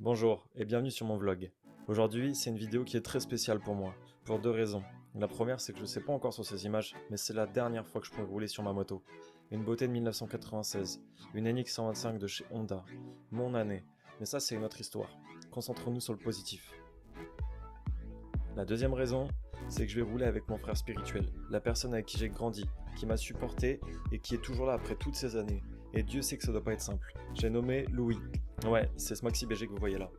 Bonjour et bienvenue sur mon vlog. Aujourd'hui, c'est une vidéo qui est très spéciale pour moi, pour deux raisons. La première, c'est que je ne sais pas encore sur ces images, mais c'est la dernière fois que je pourrais rouler sur ma moto. Une beauté de 1996, une NX 125 de chez Honda, mon année. Mais ça, c'est une autre histoire. Concentrons-nous sur le positif. La deuxième raison, c'est que je vais rouler avec mon frère spirituel, la personne avec qui j'ai grandi, qui m'a supporté et qui est toujours là après toutes ces années. Et Dieu sait que ça doit pas être simple. J'ai nommé Louis. Ouais, c'est ce Maxi BG que vous voyez là.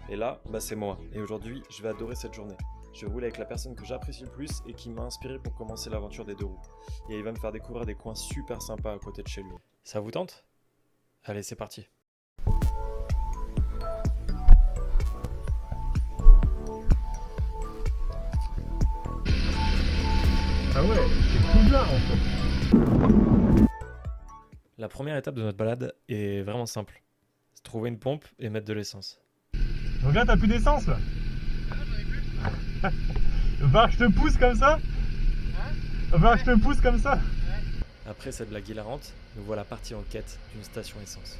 Et là, bah c'est moi. Et aujourd'hui, je vais adorer cette journée. Je vais rouler avec la personne que j'apprécie le plus et qui m'a inspiré pour commencer l'aventure des deux roues. Et il va me faire découvrir des coins super sympas à côté de chez lui. Ça vous tente? Allez, c'est parti. Ah ouais, c'est tout là en fait. La première étape de notre balade est vraiment simple. C'est trouver une pompe et mettre de l'essence. Donc là, t'as plus d'essence là. Va, je te pousse comme ça. Va, je te pousse comme ça. Après cette blague hilarante, nous voilà partis en quête d'une station essence.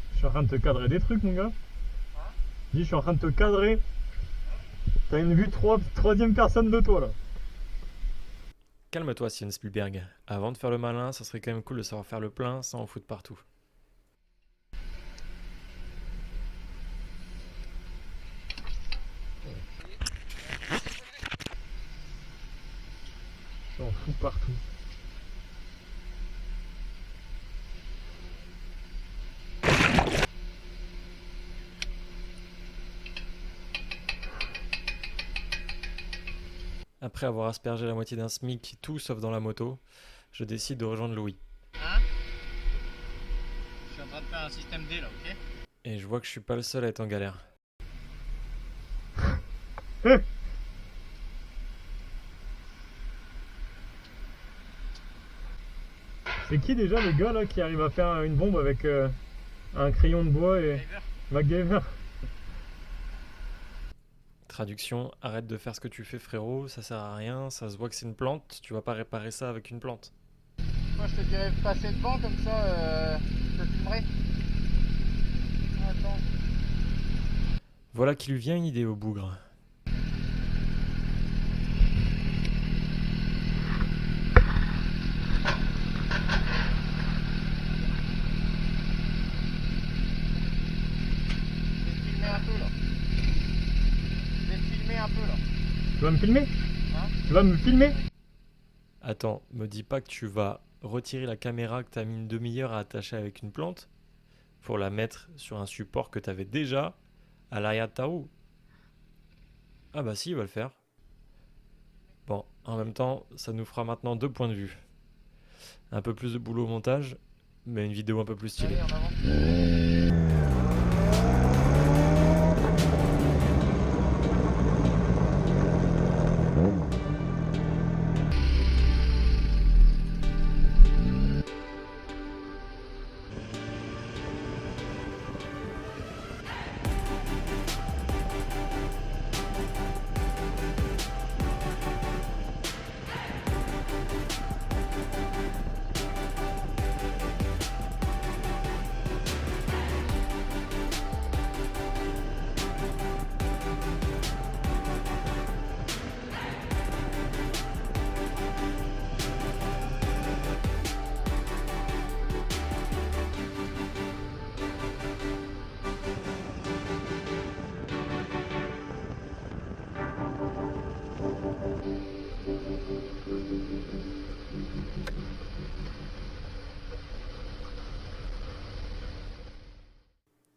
Je suis en train de te cadrer des trucs, mon gars. Dis, je suis en train de te cadrer. T'as une vue troisième personne de toi là. Calme-toi, Steven Spielberg. Avant de faire le malin, ça serait quand même cool de savoir faire le plein sans en foutre partout. J'en fous partout. Après avoir aspergé la moitié d'un SMIC, tout sauf dans la moto, je décide de rejoindre Louis. Hein? Je suis en train de faire un système D là, ok? Et je vois que je suis pas le seul à être en galère. C'est qui déjà le gars là qui arrive à faire une bombe avec un crayon de bois et MacGyver? Traduction, arrête de faire ce que tu fais frérot, ça sert à rien, ça se voit que c'est une plante, tu vas pas réparer ça avec une plante. Moi je te dirais de passer devant comme ça, je te filmerai. Attends. Voilà qui lui vient une idée au bougre. Je vais te filmer un peu là. Je vais te filmer un peu là. Tu vas me filmer? Hein? Tu vas me filmer? Attends, me dis pas que tu vas retirer la caméra que t'as mis une demi-heure à attacher avec une plante pour la mettre sur un support que t'avais déjà à l'arrière de ta roue. Ah bah si, il va le faire. Bon, en même temps, ça nous fera maintenant 2 points de vue. Un peu plus de boulot au montage, mais une vidéo un peu plus stylée. Allez, en avant.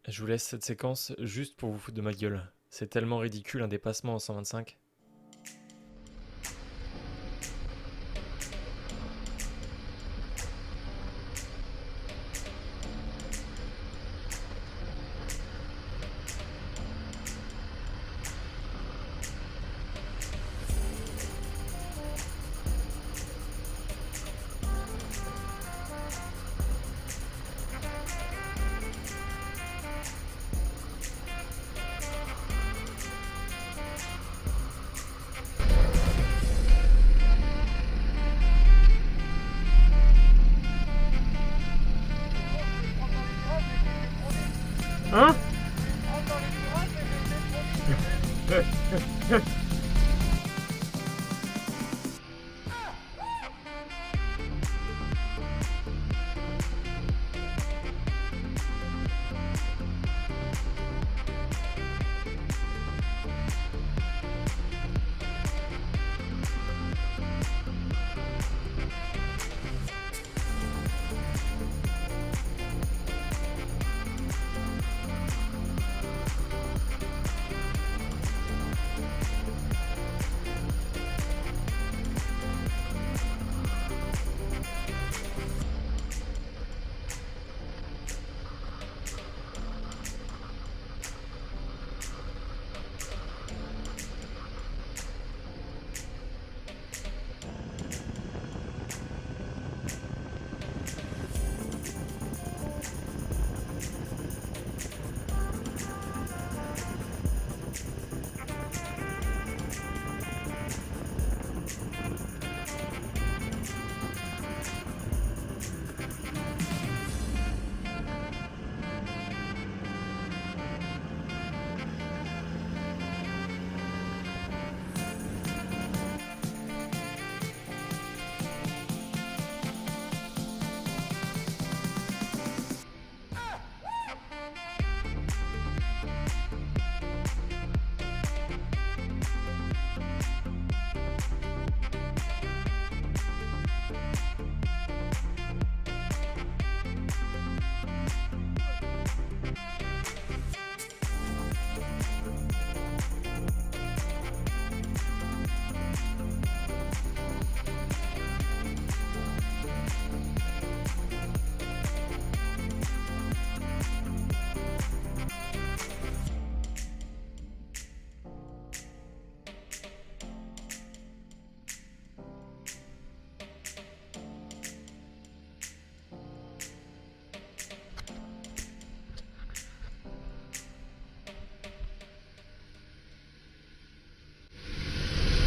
Je vous laisse cette séquence juste pour vous foutre de ma gueule. C'est tellement ridicule un dépassement en 125. Hein? Rentre dans les virages, mais j'ai été trop vite.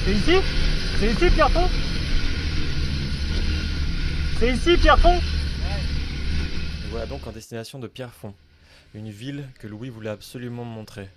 C'est ici? C'est ici, Pierrefonds? C'est ici, Pierrefonds? Et voilà donc en destination de Pierrefonds, une ville que Louis voulait absolument me montrer.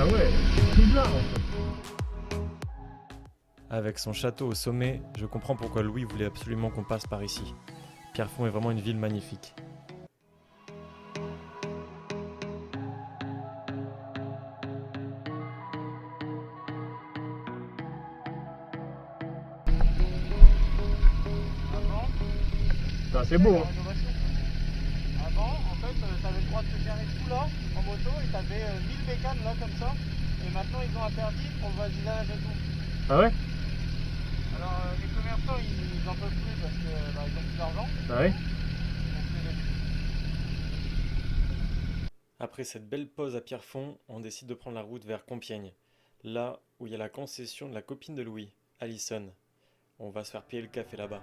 Ah ouais, tout là en fait. Avec son château au sommet, je comprends pourquoi Louis voulait absolument qu'on passe par ici. Pierrefonds est vraiment une ville magnifique. Avant, C'est assez beau, la hein. rénovation. Avant, en fait, t'avais le droit de te garer tout là, en moto, et t'avais 1000 bécanes là, comme ça. Et maintenant, ils ont interdit pour le voisinage et tout. Ah ouais? Alors, les commerçants, ils en peuvent plus parce que ils ont plus d'argent. Ah ouais? Donc, Après cette belle pause à Pierrefonds, on décide de prendre la route vers Compiègne, là où il y a la concession de la copine de Louis, Alison. On va se faire payer le café là-bas.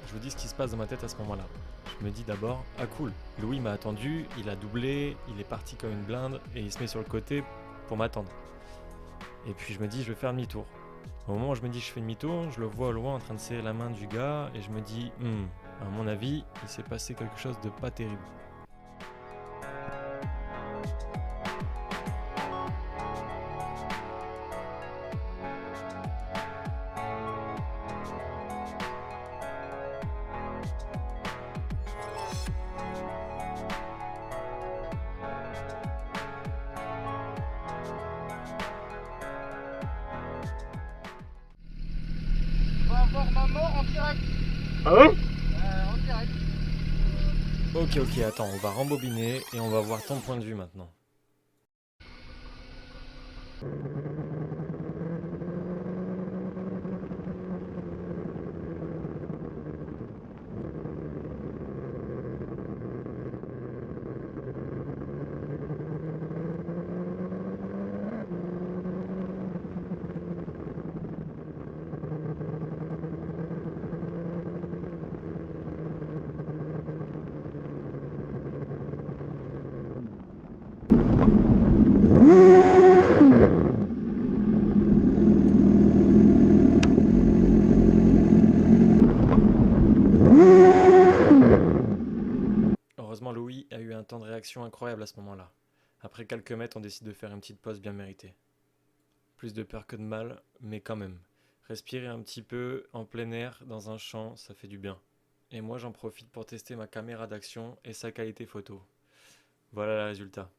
Je vous dis ce qui se passe dans ma tête à ce moment-là. Je me dis d'abord, ah cool, Louis m'a attendu, il a doublé, il est parti comme une blinde et il se met sur le côté pour m'attendre. Et puis je me dis, je vais faire demi-tour. Au moment où je me dis que je fais demi-tour, je le vois au loin en train de serrer la main du gars et je me dis, à mon avis, il s'est passé quelque chose de pas terrible. on va avoir maman en direct. Ah ouais? En direct. Ok, attends, on va rembobiner et on va voir ton point de vue maintenant. Heureusement, Louis a eu un temps de réaction incroyable à ce moment-là. Après quelques mètres, on décide de faire une petite pause bien méritée. Plus de peur que de mal, mais quand même. Respirer un petit peu en plein air dans un champ, ça fait du bien. Et moi, j'en profite pour tester ma caméra d'action et sa qualité photo. Voilà le résultat.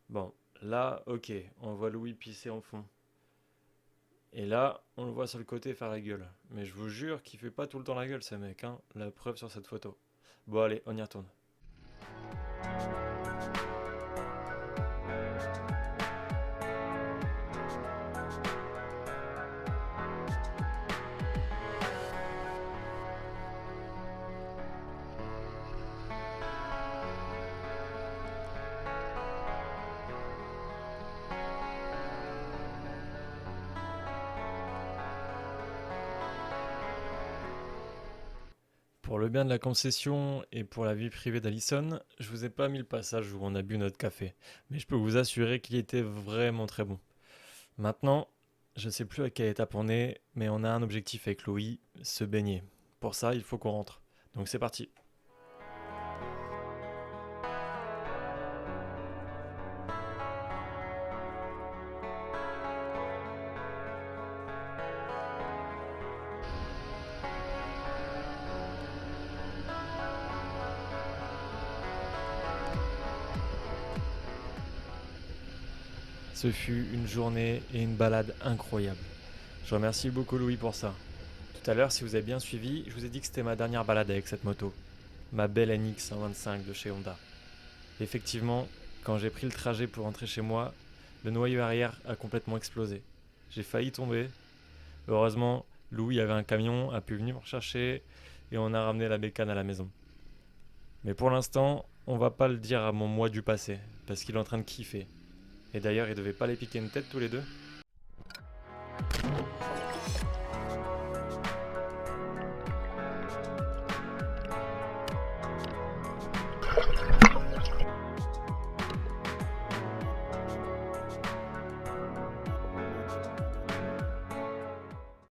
Bon, là, ok, on voit Louis pisser en fond. Et là, on le voit sur le côté faire la gueule. Mais je vous jure qu'il fait pas tout le temps la gueule, ce mec, hein. La preuve sur cette photo. Bon, allez, on y retourne. Pour le bien de la concession et pour la vie privée d'Alison, je vous ai pas mis le passage où on a bu notre café, mais je peux vous assurer qu'il était vraiment très bon. Maintenant, je sais plus à quelle étape on est, mais on a un objectif avec Louis, se baigner. Pour ça, il faut qu'on rentre. Donc c'est parti. Ce fut une journée et une balade incroyables. Je remercie beaucoup Louis pour ça. Tout à l'heure, si vous avez bien suivi, je vous ai dit que c'était ma dernière balade avec cette moto. Ma belle NX 125 de chez Honda. Effectivement, quand j'ai pris le trajet pour rentrer chez moi, le noyau arrière a complètement explosé. J'ai failli tomber. Heureusement, Louis avait un camion, a pu venir me rechercher et on a ramené la bécane à la maison. Mais pour l'instant, on va pas le dire à mon moi du passé, parce qu'il est en train de kiffer. Et d'ailleurs, ils devaient pas les piquer une tête tous les deux.